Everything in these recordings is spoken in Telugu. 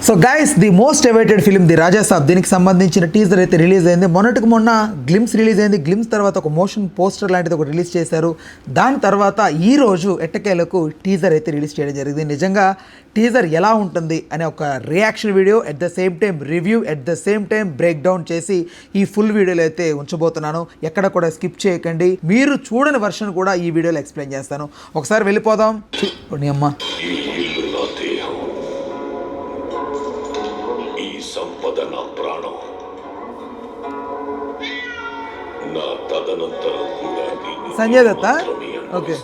So guys, the most awaited film the Raja Saab, దీనికి సంబంధించిన టీజర్ అయితే రిలీజ్ అయింది. మొన్న గ్లిమ్స్ రిలీజ్ అయింది. గ్లిమ్స్ తర్వాత ఒక మోషన్ పోస్టర్ లాంటిది ఒకటి రిలీజ్ చేశారు. దాని తర్వాత ఈరోజు ఎట్టకేలకు టీజర్ అయితే రిలీజ్ చేయడం జరిగింది. నిజంగా టీజర్ ఎలా ఉంటుంది అనే ఒక reaction video, at the same time review, at the same time break down చేసి ఈ ఫుల్ వీడియోలో అయితే ఉంచబోతున్నాను. ఎక్కడ కూడా స్కిప్ చేయకండి. మీరు చూడని వర్షన్ కూడా ఈ వీడియోలో ఎక్స్ప్లెయిన్ చేస్తాను. ఒకసారి వెళ్ళిపోదాం. అమ్మ సంపద నా ప్రాణం, నా తదనంతరం కూడా సంజయ్ దత్త. ఓకే,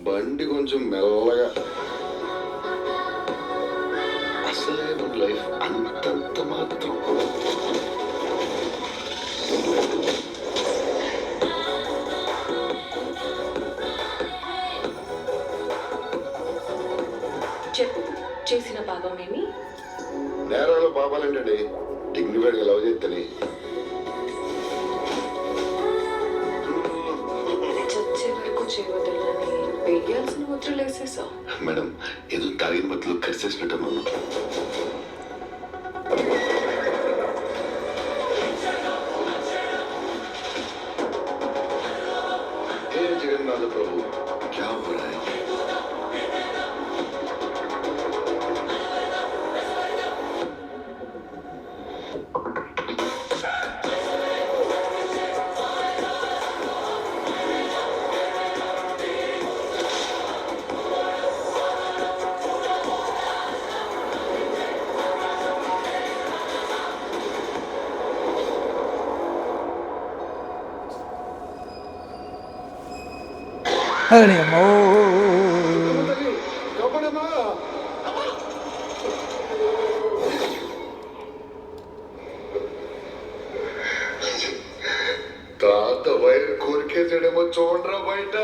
బండి కొంచెం మెల్లగా, అసలైన లైఫ్ అంతంత మాత్రం. చెప్పు, చేసిన పాపం ఏమి? నేరాలు పాపాలంటే డిగ్నిఫైడ్గా లవ్ చేస్తని చచ్చే వరకు చేయవద్దని వేయాల్సిన ముద్రలు వేసేసావు. మేడం, ఏదో తాగిన మధ్యలో కరిసేసినట్టు మనం. జగన్నాథ ప్రభు, క్యా హో రహా హై? తాత వైర్ కోరికేసాడేమో చూడరా బయట.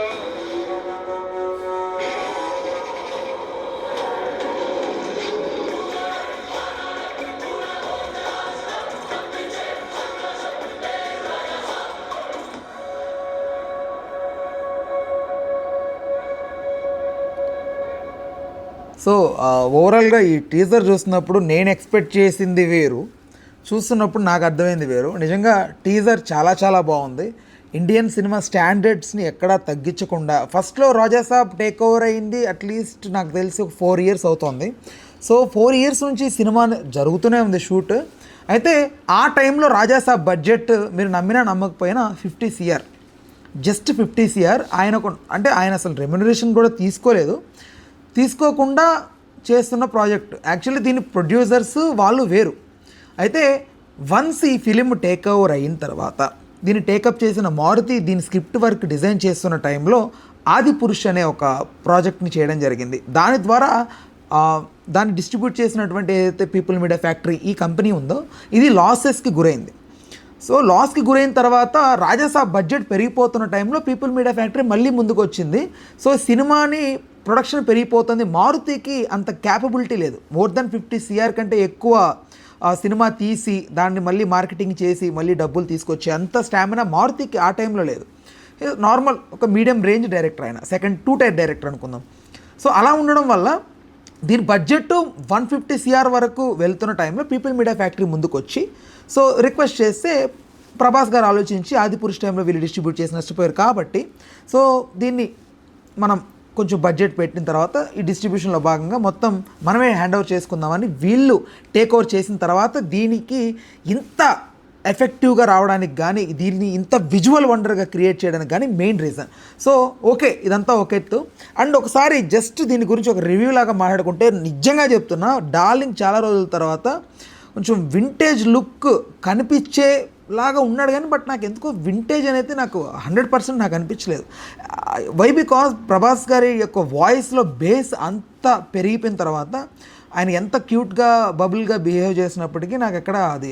సో ఓవరాల్గా ఈ టీజర్ చూస్తున్నప్పుడు నేను ఎక్స్పెక్ట్ చేసింది వేరు, చూస్తున్నప్పుడు నాకు అర్థమైంది వేరు. నిజంగా టీజర్ చాలా చాలా బాగుంది. ఇండియన్ సినిమా స్టాండర్డ్స్ని ఎక్కడా తగ్గించకుండా, ఫస్ట్లో రాజా సాబ్ టేక్ ఓవర్ అయింది అట్లీస్ట్ నాకు తెలిసి ఒక 4 years అవుతుంది. సో 4 years నుంచి సినిమా జరుగుతూనే ఉంది షూట్. అయితే ఆ టైంలో రాజా సాబ్ బడ్జెట్ మీరు నమ్మినా నమ్మకపోయినా 50 crore, జస్ట్ 50 crore. ఆయనకు అంటే ఆయన అసలు రెమ్యునరేషన్ కూడా తీసుకోకుండా చేస్తున్న ప్రాజెక్ట్. యాక్చువల్లీ దీని ప్రొడ్యూసర్స్ వాళ్ళు వేరు. అయితే వన్స్ ఈ ఫిలిం టేక్ ఓవర్ అయిన తర్వాత దీన్ని టేకప్ చేసిన మారుతి దీని స్క్రిప్ట్ వర్క్ డిజైన్ చేస్తున్న టైంలో ఆదిపురుష్ అనే ఒక ప్రాజెక్ట్ని చేయడం జరిగింది. దాని ద్వారా దాన్ని డిస్ట్రిబ్యూట్ చేసినటువంటి ఏదైతే పీపుల్ మీడియా ఫ్యాక్టరీ ఈ కంపెనీ ఉందో ఇది లాసెస్కి గురైంది. సో లాస్కి గురైన తర్వాత రాజాసాబ్ బడ్జెట్ పెరిగిపోతున్న టైంలో పీపుల్ మీడియా ఫ్యాక్టరీ మళ్ళీ ముందుకు వచ్చింది. సో సినిమాని ప్రొడక్షన్ పెరిగిపోతుంది. మారుతికి అంత క్యాపబిలిటీ లేదు. మోర్ దెన్ 50 crore కంటే ఎక్కువ సినిమా తీసి దాన్ని మళ్ళీ మార్కెటింగ్ చేసి మళ్ళీ డబ్బులు తీసుకొచ్చే అంత స్టామినా మారుతికి ఆ టైంలో లేదు. నార్మల్ ఒక మీడియం రేంజ్ డైరెక్టర్, ఆయన సెకండ్ 2 tier డైరెక్టర్ అనుకుందాం. సో అలా ఉండడం వల్ల దీని బడ్జెట్ 150 crore వరకు వెళ్తున్న టైంలో పీపుల్ మీడియా ఫ్యాక్టరీ ముందుకు వచ్చి సో రిక్వెస్ట్ చేస్తే ప్రభాస్ గారు ఆలోచించి ఆదిపురుష్ టైంలో వీళ్ళు డిస్ట్రిబ్యూట్ చేసి నష్టపోయారు కాబట్టి సో దీన్ని మనం కొంచెం బడ్జెట్ పెట్టిన తర్వాత ఈ డిస్ట్రిబ్యూషన్లో భాగంగా మొత్తం మనమే హ్యాండ్ ఓవర్ చేసుకుందామని వీళ్ళు టేక్ ఓవర్ చేసిన తర్వాత దీనికి ఇంత ఎఫెక్టివ్గా రావడానికి కానీ దీన్ని ఇంత విజువల్ వండర్గా క్రియేట్ చేయడానికి కానీ మెయిన్ రీజన్. సో ఓకే, ఇదంతా ఒక ఎత్తు. అండ్ ఒకసారి జస్ట్ దీని గురించి ఒక రివ్యూ లాగా మాట్లాడుకుంటే నిజంగా చెప్తున్నా, డార్లింగ్ చాలా రోజుల తర్వాత కొంచెం వింటేజ్ లుక్ కనిపించేలాగా ఉన్నాడు కానీ బట్ నాకు ఎందుకో వింటేజ్ అనేది నాకు 100% నాకు అనిపించలేదు. వై బికాజ్ ప్రభాస్ గారి యొక్క వాయిస్లో బేస్ అంత పెరిగిపోయిన తర్వాత ఆయన ఎంత క్యూట్గా బబుల్గా బిహేవ్ చేసినప్పటికీ నాకు ఎక్కడ అది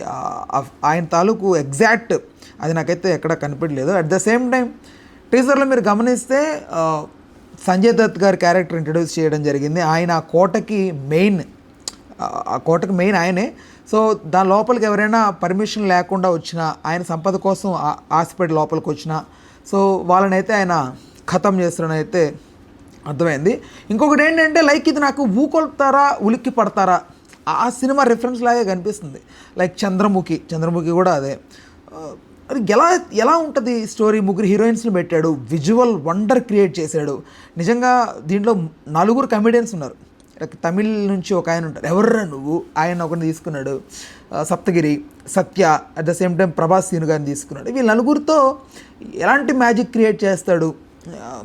ఆయన తాలూకు ఎగ్జాక్ట్ అది నాకైతే ఎక్కడ కనిపించలేదు. అట్ ద సేమ్ టైం టీజర్లో మీరు గమనిస్తే సంజయ్ దత్ గారి క్యారెక్టర్ ఇంట్రడ్యూస్ చేయడం జరిగింది. ఆయన ఆ కోటకి మెయిన్ ఆయనే. సో దాని లోపలికి ఎవరైనా పర్మిషన్ లేకుండా వచ్చినా, ఆయన సంపద కోసం ఆశపడి లోపలికి వచ్చినా, సో వాళ్ళనైతే ఆయన ఖతం చేస్తారని అయితే అర్థమైంది. ఇంకొకటి ఏంటంటే లైక్ ఇది నాకు ఊకొల్తారా ఉలిక్కి పడతారా ఆ సినిమా రిఫరెన్స్ లాగే కనిపిస్తుంది. లైక్ చంద్రముఖి కూడా అదే. అది ఎలా ఉంటుంది స్టోరీ, ముగ్గురు హీరోయిన్స్ని పెట్టాడు, విజువల్ వండర్ క్రియేట్ చేశాడు. నిజంగా దీంట్లో 4 కమెడియన్స్ ఉన్నారు. తమిళ్ నుంచి ఒక ఆయన ఉంటారు, ఎవర్రా నువ్వు, ఆయన ఒకరిని తీసుకున్నాడు. Saptagiri, Satya, at the same time Prabhas Seenu గారిని తీసుకున్నాడు. వీళ్ళు 4 ఎలాంటి మ్యాజిక్ క్రియేట్ చేస్తాడు.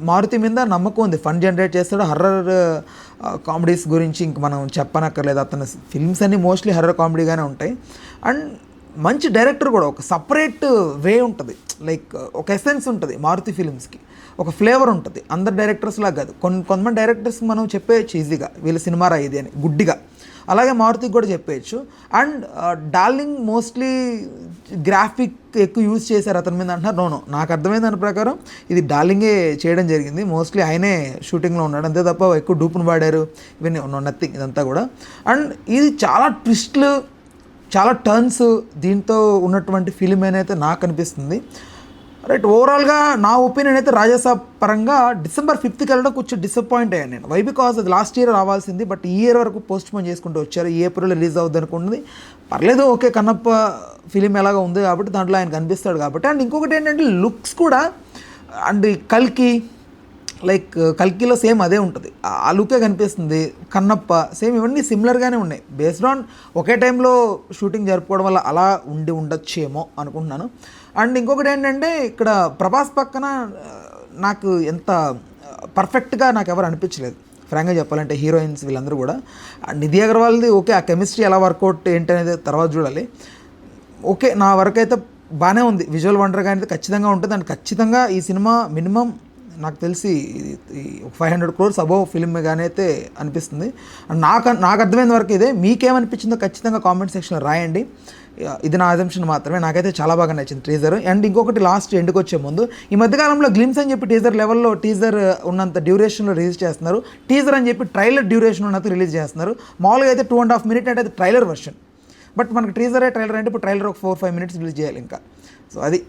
మారుతి మీద నమ్మకం ఉంది, ఫన్ జనరేట్ చేస్తాడు. హర్రర్ కామెడీస్ గురించి ఇంక మనం చెప్పనక్కర్లేదు, అతని ఫిల్మ్స్ అన్నీ మోస్ట్లీ హర్రర్ కామెడీగానే ఉంటాయి. అండ్ మంచి డైరెక్టర్ కూడా, ఒక సపరేట్ వే ఉంటుంది, లైక్ ఒక ఎసెన్స్ ఉంటుంది మారుతి ఫిలిమ్స్కి, ఒక ఫ్లేవర్ ఉంటుంది. అందరు డైరెక్టర్స్లా కాదు, కొంతమంది డైరెక్టర్స్కి మనం చెప్పేయచ్చు ఈజీగా వీళ్ళ సినిమా రా ఇది అని గుడ్డిగా, అలాగే మారుతికి కూడా చెప్పేయచ్చు. అండ్ డార్లింగ్ మోస్ట్లీ గ్రాఫిక్ ఎక్కువ యూజ్ చేశారు అతని మీద అంటున్నారు. నో నాకు అర్థమైన దాని ప్రకారం ఇది డార్లింగే చేయడం జరిగింది. మోస్ట్లీ ఆయనే షూటింగ్లో ఉన్నాడు, అంతే తప్ప ఎక్కువ డూపును వాడారు ఇవన్నీ నథింగ్ ఇదంతా కూడా. అండ్ ఇది చాలా ట్విస్ట్లు, చాలా టర్న్స్ దీంతో ఉన్నటువంటి ఫిలిం అయితే నాకు అనిపిస్తుంది. రైట్, ఓవరాల్గా నా ఒపీనియన్ అయితే రాజాసాబ్ పరంగా December 5th వెళ్ళడం కొంచెం డిసప్పాయింట్ అయ్యాను నేను. వై బికాజ్ అది లాస్ట్ ఇయర్ రావాల్సింది, బట్ ఈ ఇయర్ వరకు పోస్ట్ పోన్ చేసుకుంటూ వచ్చారు. ఈ ఏప్రిల్ రిలీజ్ అవుద్ది అనుకున్నది. పర్లేదు, ఓకే, కన్నప్ప ఫిలిం ఎలాగో ఉంది కాబట్టి దాంట్లో ఆయన కనిపిస్తాడు కాబట్టి. అండ్ ఇంకొకటి ఏంటంటే లుక్స్ కూడా, అండ్ కల్కిలో సేమ్ అదే ఉంటుంది, ఆ లుకే కనిపిస్తుంది. కన్నప్ప సేమ్, ఇవన్నీ సిమిలర్గానే ఉన్నాయి. బేస్డ్ ఆన్ ఒకే టైంలో షూటింగ్ జరుపుకోవడం వల్ల అలా ఉండొచ్చేమో అనుకుంటున్నాను. అండ్ ఇంకొకటి ఏంటంటే ఇక్కడ ప్రభాస్ పక్కన నాకు ఎంత పర్ఫెక్ట్గా నాకు ఎవరు అనిపించలేదు ఫ్రాంక్గా చెప్పాలంటే, హీరోయిన్స్ వీళ్ళందరూ కూడా. నిధి అగర్వాల్ది ఓకే, ఆ కెమిస్ట్రీ ఎలా వర్కౌట్ ఏంటనేది తర్వాత చూడాలి. ఓకే, నా వరకు అయితే బాగానే ఉంది. విజువల్ వండర్గా అనేది ఖచ్చితంగా ఉంటుంది. అండ్ ఖచ్చితంగా ఈ సినిమా మినిమం నాకు తెలిసి 500 crores అబోవ్ ఫిల్మ్గానే అయితే అనిపిస్తుంది. అండ్ నాకు అర్థమైన వరకు ఇదే. మీకేమనిపించిందో ఖచ్చితంగా కామెంట్ సెక్షన్లో రాయండి. ఇది నా అజంప్షన్ మాత్రమే. నాకైతే చాలా బాగా నచ్చింది టీజర్. అండ్ ఇంకొకటి లాస్ట్ ఎండ్కి వచ్చే ముందు, ఈ మధ్యకాలంలో గ్లిమ్స్ అని చెప్పి టీజర్ లెవెల్లో టీజర్ ఉన్నంత డ్యూరేషన్లో రిలీజ్ చేస్తున్నారు. టీజర్ అని చెప్పి ట్రైలర్ డ్యూరేషన్ ఉన్నంత రిలీజ్ చేస్తున్నారు. మామూలుగా అయితే 2.5 minutes అంటే అది ట్రైలర్ వర్షన్, బట్ మనకి ట్రైలర్ అంటే ఇప్పుడు ట్రైలర్ ఒక 4-5 minutes రిలీజ్ చేయాలి ఇంకా. సో అది